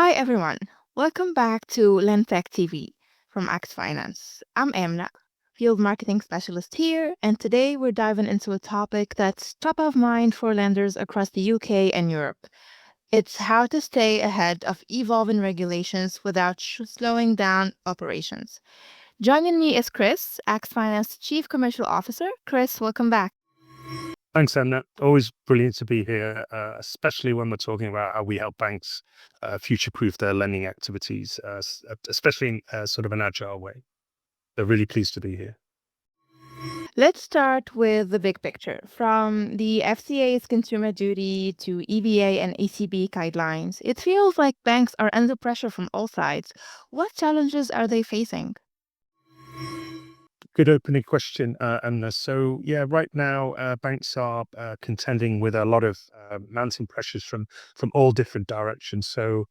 Hi everyone, welcome back to Lentech TV from Axe Finance. I'm Amna, field marketing specialist here, and today we're diving into a topic that's top of mind for lenders across the UK and Europe. It's how to stay ahead of evolving regulations without slowing down operations. Joining me is Chris, Axe Finance Chief Commercial Officer. Chris, welcome back. Thanks, Emna. Always brilliant to be here, especially when we're talking about how we help banks future-proof their lending activities, especially in sort of an agile way. So really pleased to be here. Let's start with the big picture. From the FCA's consumer duty to EBA and ECB guidelines, it feels like banks are under pressure from all sides. What challenges are they facing? Good opening question, Emna. So yeah, right now banks are contending with a lot of mounting pressures from all different directions. So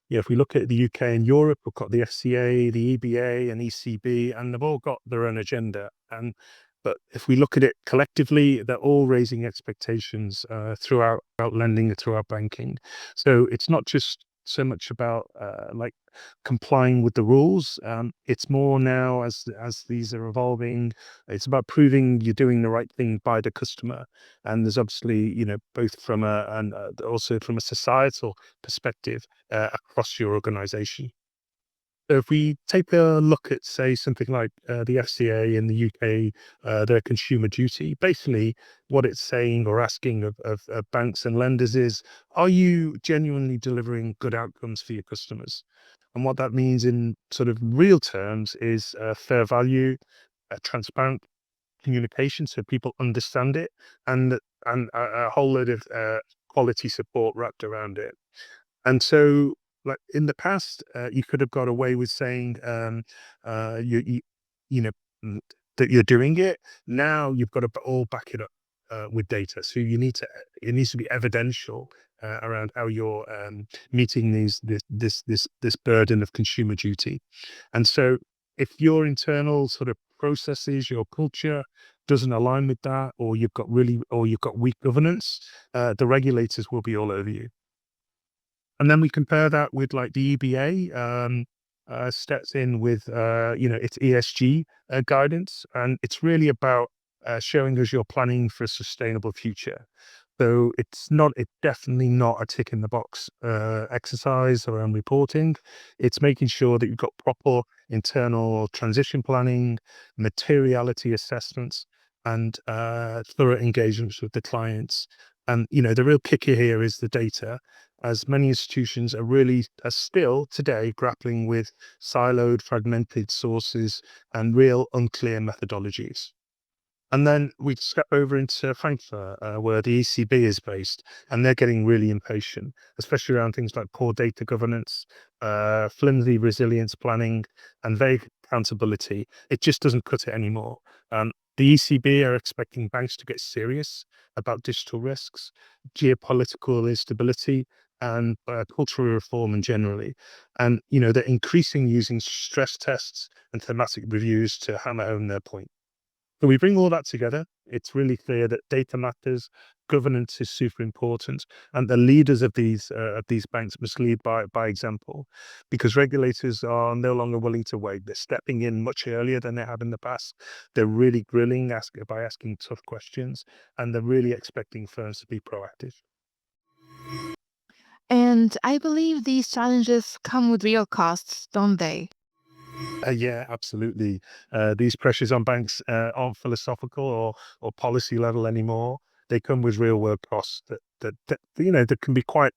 yeah, if we look at the UK and Europe, we've got the FCA, the EBA, and ECB, and they've all got their own agenda. But if we look at it collectively, they're all raising expectations throughout lending, throughout banking. So it's not just so much about like complying with the rules. It's more now as these are evolving. It's about proving you're doing the right thing by the customer. And there's obviously, both from and also from a societal perspective across your organization. So if we take a look at, say, something like the FCA in the UK, their consumer duty, basically what it's saying or asking of banks and lenders is, are you genuinely delivering good outcomes for your customers? And what that means in sort of real terms is fair value, transparent communication so people understand it, and a whole load of quality support wrapped around it. And so, like in the past, you could have got away with saying, you, you know, mm, that you're doing it. Now you've got to all back it up with data. So it needs to be evidential around how you're meeting this burden of consumer duty. And so, if your internal sort of processes, your culture doesn't align with that, or you've got weak governance, the regulators will be all over you. And then we compare that with like the EBA steps in with its ESG guidance, and it's really about showing us you're planning for a sustainable future. So it's definitely not a tick in the box exercise around reporting. It's making sure that you've got proper internal transition planning, materiality assessments, and thorough engagements with the clients. And the real kicker here is the data, as many institutions are still today grappling with siloed, fragmented sources and real unclear methodologies. And then we step over into Frankfurt, where the ECB is based, and they're getting really impatient, especially around things like poor data governance, flimsy resilience planning, and vague accountability. It just doesn't cut it anymore. The ECB are expecting banks to get serious about digital risks, geopolitical instability, and cultural reform and generally. And, they're increasing using stress tests and thematic reviews to hammer home their point. So we bring all that together. It's really clear that data matters, governance is super important, and the leaders of these banks must lead by example, because regulators are no longer willing to wait. They're stepping in much earlier than they have in the past. They're really grilling by asking tough questions, and they're really expecting firms to be proactive. And I believe these challenges come with real costs, don't they? Yeah, absolutely. These pressures on banks aren't philosophical or policy level anymore. They come with real world costs that can be quite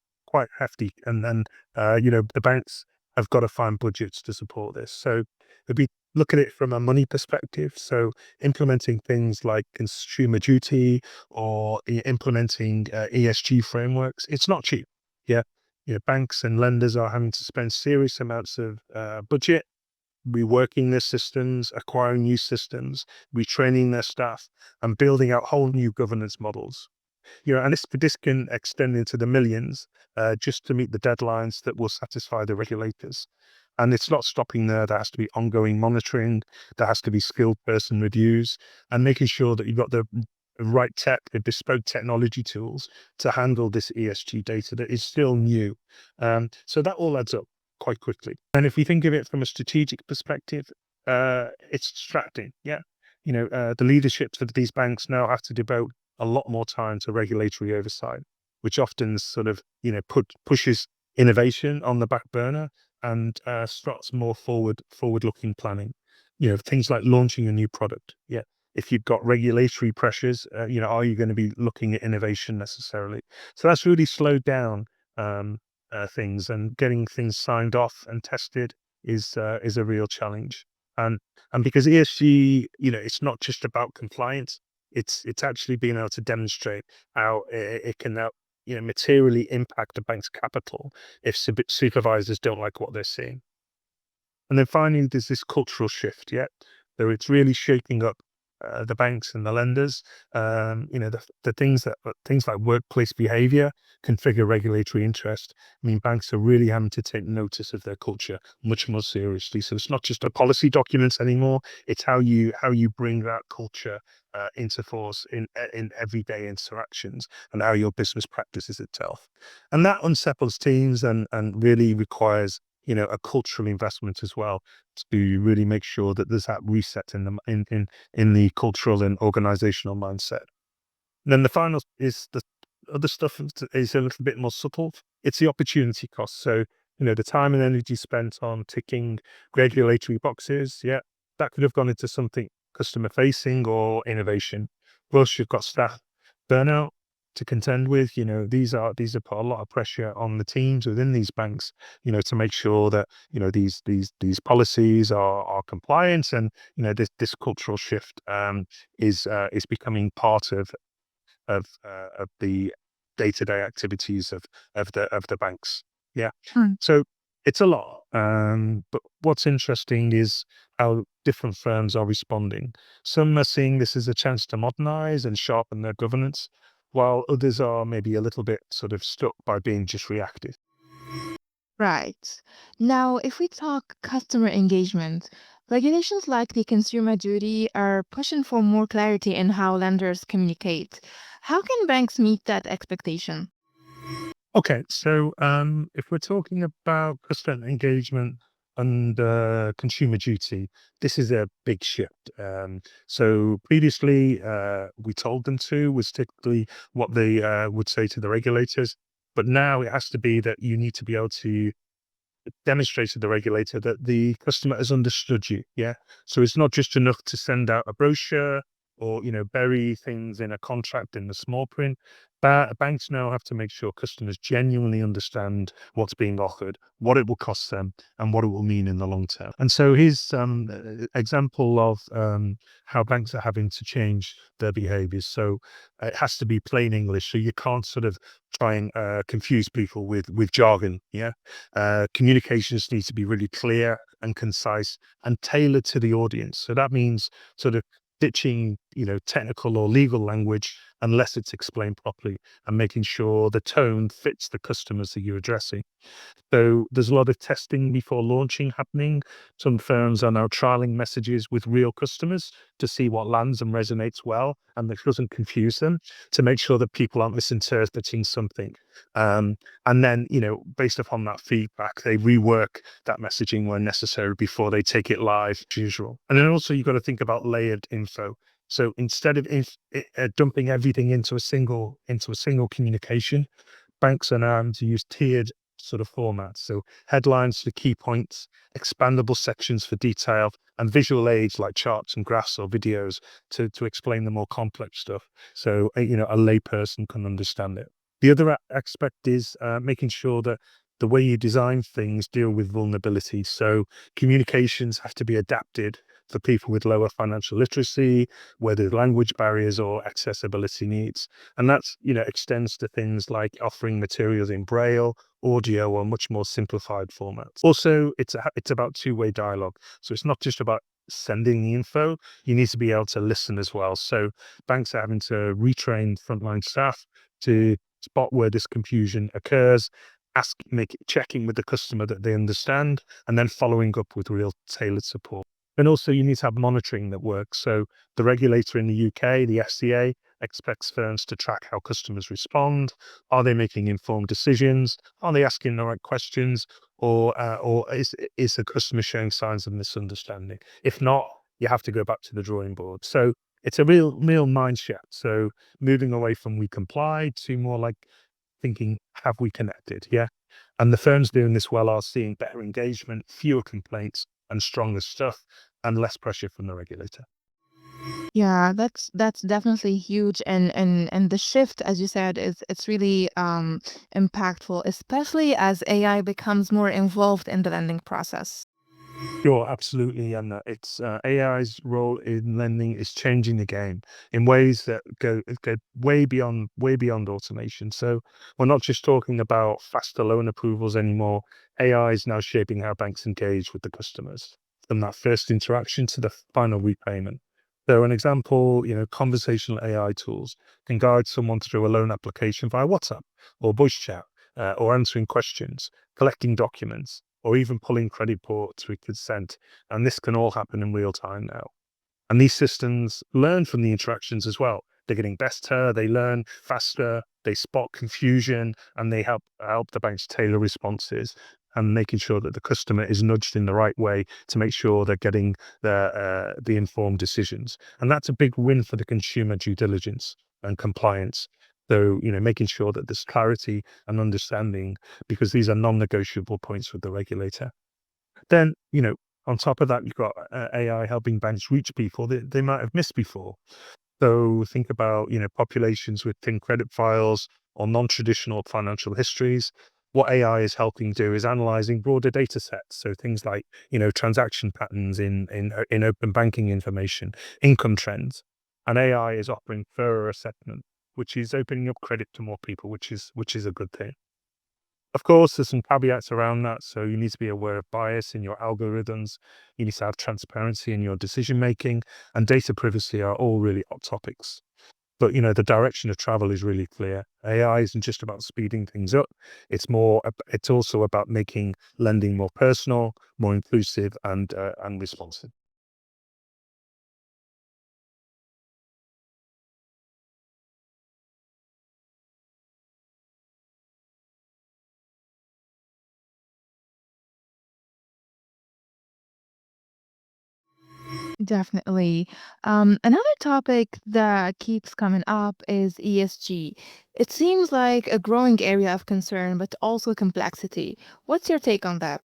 hefty. And then the banks have got to find budgets to support this. So if we look at it from a money perspective, so implementing things like consumer duty or implementing ESG frameworks, it's not cheap. Yeah. Banks and lenders are having to spend serious amounts of budget reworking their systems, acquiring new systems, retraining their staff, and building out whole new governance models. And this can extend into the millions just to meet the deadlines that will satisfy the regulators. And it's not stopping there. There has to be ongoing monitoring. There has to be skilled person reviews and making sure that you've got the right tech, the bespoke technology tools to handle this ESG data that is still new. So that all adds up quite quickly. And if we think of it from a strategic perspective, it's distracting. Yeah. The leaderships of these banks now have to devote a lot more time to regulatory oversight, which often sort of, pushes innovation on the back burner and starts more forward-looking planning. Things like launching a new product. Yeah. If you've got regulatory pressures, are you going to be looking at innovation necessarily? So that's really slowed down um, things, and getting things signed off and tested is a real challenge. And and because ESG, it's not just about compliance. It's actually being able to demonstrate how it can now, materially impact a bank's capital if supervisors don't like what they're seeing. And then finally, there's this cultural shift, yeah. So it's really shaking up the banks and the lenders. The things like workplace behavior can trigger regulatory interest. I mean, banks are really having to take notice of their culture much more seriously. So it's not just a policy documents anymore. It's how you bring that culture into force in everyday interactions, and how your business practices itself. And that unsettles teams and really requires a cultural investment as well, to really make sure that there's that reset in the cultural and organizational mindset. And then the final is the other stuff is a little bit more subtle. It's the opportunity cost. So, the time and energy spent on ticking regulatory boxes, yeah, that could have gone into something customer facing or innovation. Plus, you've got staff burnout to contend with. These are put a lot of pressure on the teams within these banks, to make sure that these policies are compliant, and this cultural shift is becoming part of the day-to-day activities of the banks. Yeah. Hmm. So it's a lot. But what's interesting is how different firms are responding. Some are seeing this as a chance to modernize and sharpen their governance, while others are maybe a little bit sort of stuck by being just reactive. Right. Now, if we talk customer engagement, regulations like the consumer duty are pushing for more clarity in how lenders communicate. How can banks meet that expectation? Okay, so if we're talking about customer engagement and consumer duty, this is a big shift. So previously, we told them to was typically what they would say to the regulators, but now it has to be that you need to be able to demonstrate to the regulator that the customer has understood you. Yeah. So it's not just enough to send out a brochure or, bury things in a contract in the small print. But banks now have to make sure customers genuinely understand what's being offered, what it will cost them, and what it will mean in the long term. And so here's example of how banks are having to change their behaviors. So it has to be plain English. So you can't sort of try and confuse people with jargon. Yeah. Communications need to be really clear and concise and tailored to the audience. So that means sort of ditching, technical or legal language unless it's explained properly, and making sure the tone fits the customers that you're addressing. So there's a lot of testing before launching happening. Some firms are now trialing messages with real customers to see what lands and resonates well, and that doesn't confuse them, to make sure that people aren't misinterpreting something. Um, and then, based upon that feedback, they rework that messaging when necessary before they take it live as usual. And then also you've got to think about layered info. So instead of dumping everything into a single communication, banks are now having to use tiered sort of formats. So headlines for key points, expandable sections for detail, and visual aids like charts and graphs or videos to explain the more complex stuff. So, a layperson can understand it. The other aspect is making sure that the way you design things deal with vulnerability. So communications have to be adapted for people with lower financial literacy, where there's language barriers or accessibility needs. And that's, extends to things like offering materials in braille, audio, or much more simplified formats. Also, it's about two-way dialogue. So it's not just about sending the info, you need to be able to listen as well. So banks are having to retrain frontline staff to spot where this confusion occurs, checking with the customer that they understand, and then following up with real tailored support. And also, you need to have monitoring that works. So the regulator in the UK, the FCA, expects firms to track how customers respond. Are they making informed decisions? Are they asking the right questions? Or is the customer showing signs of misunderstanding? If not, you have to go back to the drawing board. So it's a real mind shift. So moving away from we comply to more like thinking, have we connected? Yeah. And the firms doing this well are seeing better engagement, fewer complaints, and stronger stuff, and less pressure from the regulator. Yeah, that's definitely huge, and the shift, as you said, is it's really impactful, especially as AI becomes more involved in the lending process. Sure, absolutely. And it's AI's role in lending is changing the game in ways that go way beyond automation. So we're not just talking about faster loan approvals anymore. AI is now shaping how banks engage with the customers, from that first interaction to the final repayment. So an example, conversational AI tools can guide someone through a loan application via WhatsApp or voice chat, or answering questions, collecting documents, or even pulling credit reports with consent. And this can all happen in real time now. And these systems learn from the interactions as well. They're getting better, they learn faster, they spot confusion, and they help the banks tailor responses and making sure that the customer is nudged in the right way to make sure they're getting the informed decisions. And that's a big win for the consumer due diligence and compliance. So, making sure that there's clarity and understanding because these are non-negotiable points with the regulator. Then, on top of that, you've got AI helping banks reach people that they might have missed before. So think about, populations with thin credit files or non-traditional financial histories. What AI is helping do is analyzing broader data sets. So things like, transaction patterns in open banking information, income trends. And AI is offering thorough assessment, which is opening up credit to more people, which is a good thing. Of course, there's some caveats around that. So you need to be aware of bias in your algorithms. You need to have transparency in your decision making, and data privacy are all really hot topics. But the direction of travel is really clear. AI isn't just about speeding things up. It's also about making lending more personal, more inclusive, and responsive. Definitely. Another topic that keeps coming up is ESG. It seems like a growing area of concern, but also complexity. What's your take on that?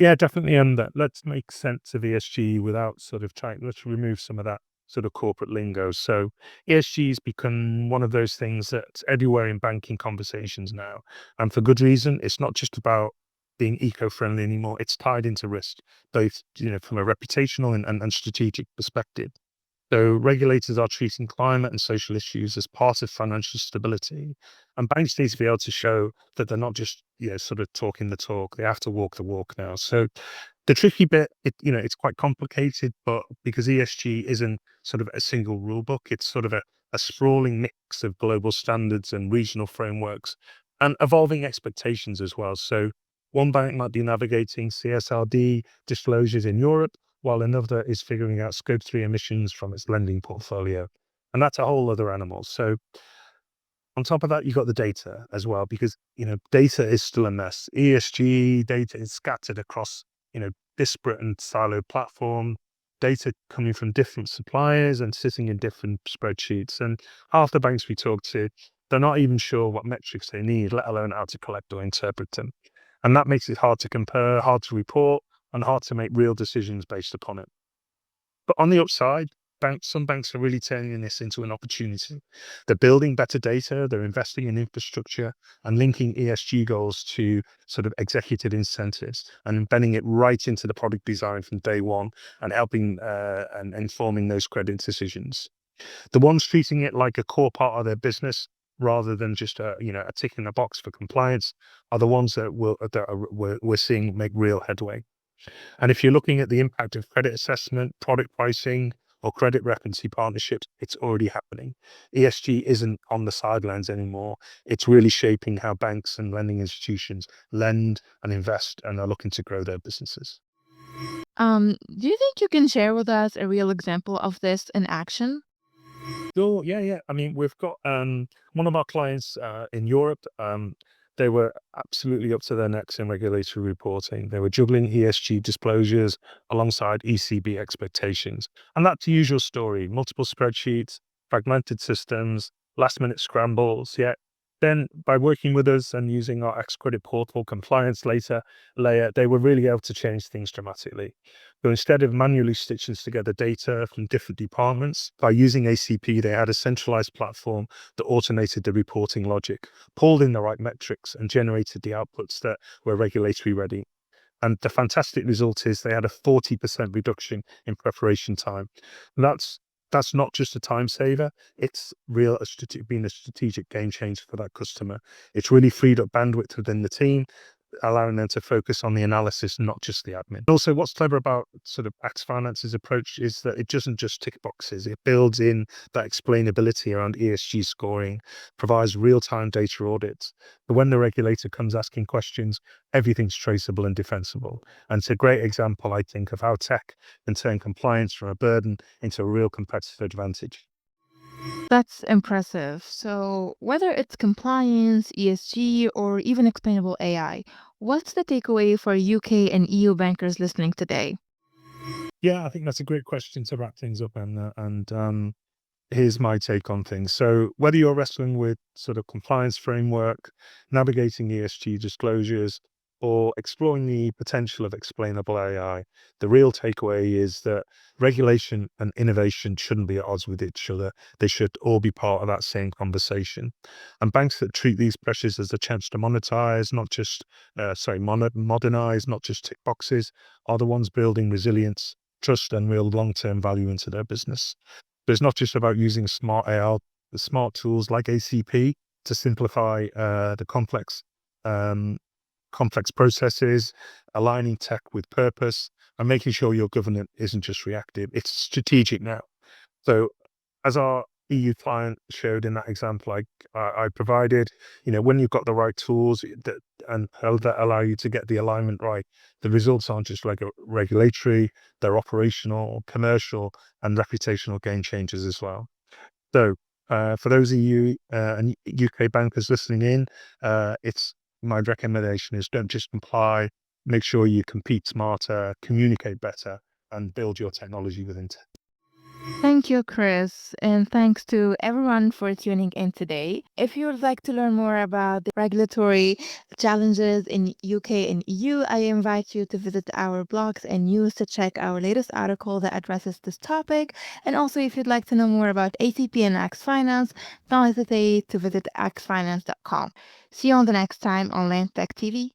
Yeah, definitely. And let's make sense of ESG without sort of trying, let's remove some of that sort of corporate lingo. So ESG has become one of those things that's everywhere in banking conversations now. And for good reason. It's not just about being eco-friendly anymore. It's tied into risk, both, from a reputational and strategic perspective. So regulators are treating climate and social issues as part of financial stability. And banks need to be able to show that they're not just, sort of talking the talk. They have to walk the walk now. So the tricky bit, it's quite complicated, but because ESG isn't sort of a single rule book, it's sort of a sprawling mix of global standards and regional frameworks and evolving expectations as well. So one bank might be navigating CSRD disclosures in Europe, while another is figuring out scope 3 emissions from its lending portfolio. And that's a whole other animal. So on top of that, you've got the data as well, because data is still a mess. ESG data is scattered across disparate and siloed platform. Data coming from different suppliers and sitting in different spreadsheets. And half the banks we talk to, they're not even sure what metrics they need, let alone how to collect or interpret them. And that makes it hard to compare, hard to report, and hard to make real decisions based upon it. But on the upside, some banks are really turning this into an opportunity. They're building better data, they're investing in infrastructure and linking ESG goals to sort of executive incentives and embedding it right into the product design from day one and helping and informing those credit decisions. The ones treating it like a core part of their business rather than just a tick in a box for compliance are the ones we're seeing make real headway. And if you're looking at the impact of credit assessment, product pricing, or credit referencing partnerships, it's already happening. ESG isn't on the sidelines anymore. It's really shaping how banks and lending institutions lend and invest and are looking to grow their businesses. Do you think you can share with us a real example of this in action? Sure. Yeah, yeah. I mean, we've got one of our clients in Europe. They were absolutely up to their necks in regulatory reporting. They were juggling ESG disclosures alongside ECB expectations, and that's the usual story: multiple spreadsheets, fragmented systems, last-minute scrambles. Yet, then by working with us and using our X Credit Portal compliance layer, they were really able to change things dramatically. So instead of manually stitching together data from different departments, by using ACP, they had a centralized platform that automated the reporting logic, pulled in the right metrics, and generated the outputs that were regulatory ready. And the fantastic result is they had a 40% reduction in preparation time. And that's not just a time saver, it's been a strategic game changer for that customer. It's really freed up bandwidth within the team, allowing them to focus on the analysis, not just the admin. Also, what's clever about sort of Axe Finance's approach is that it doesn't just tick boxes, it builds in that explainability around ESG scoring, provides real-time data audits. But when the regulator comes asking questions, everything's traceable and defensible. And it's a great example, I think, of how tech can turn compliance from a burden into a real competitive advantage. That's impressive. So, whether it's compliance, ESG, or even explainable AI, what's the takeaway for UK and EU bankers listening today? Yeah, I think that's a great question to wrap things up, and here's my take on things. So, whether you're wrestling with sort of compliance framework, navigating ESG disclosures, or exploring the potential of explainable AI, the real takeaway is that regulation and innovation shouldn't be at odds with each other. They should all be part of that same conversation. And banks that treat these pressures as a chance to monetize, not just, modernize, not just tick boxes, are the ones building resilience, trust, and real long-term value into their business. So it's not just about using smart AI, the smart tools like ACP to simplify the um, complex processes, aligning tech with purpose, and making sure your governance isn't just reactive; it's strategic now. So, as our EU client showed in that example I provided, when you've got the right tools and how that allow you to get the alignment right, the results aren't just regulatory; they're operational, commercial, and reputational game changers as well. So, for those EU and UK bankers listening in, it's my recommendation is don't just comply. Make sure you compete smarter, communicate better, and build your technology with intent. Thank you, Chris, and thanks to everyone for tuning in today. If you would like to learn more about the regulatory challenges in UK and EU, I invite you to visit our blogs and news to check our latest article that addresses this topic. And also, if you'd like to know more about ACP and Axe Finance, don't hesitate to visit axfinance.com. See you on the next time on LandTech TV.